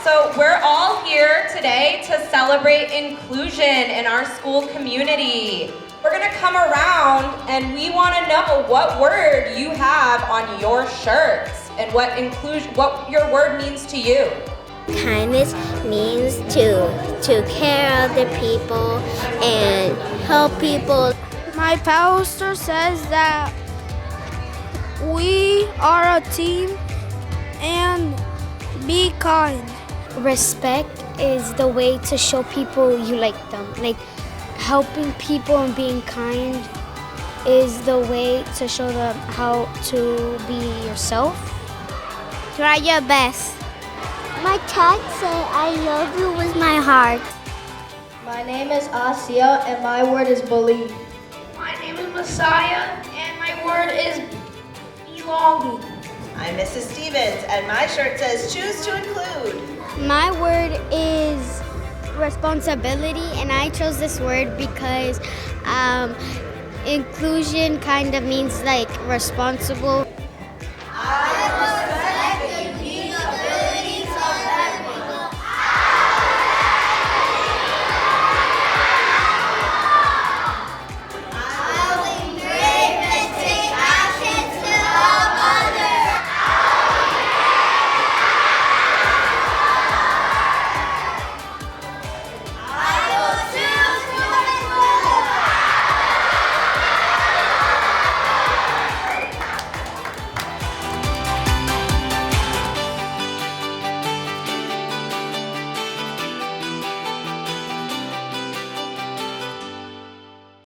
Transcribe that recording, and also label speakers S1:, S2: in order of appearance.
S1: So we're all here today to celebrate inclusion in our school community. We're gonna come around and we wanna know what word you have on your shirts and what your word means to you.
S2: Kindness means to care of the people and help people.
S3: My pastor says that we are a team and be kind.
S2: Respect is the way to show people you like them. Like helping people and being kind is the way to show them how to be yourself. Try your best. My tag said I love you with my heart.
S4: My name is Asia and my word is believe.
S3: My name is Messiah and my word is belonging.
S5: I'm Mrs. Stevens and my shirt says choose to include.
S2: My word is responsibility, and I chose this word because inclusion kind of means like responsible.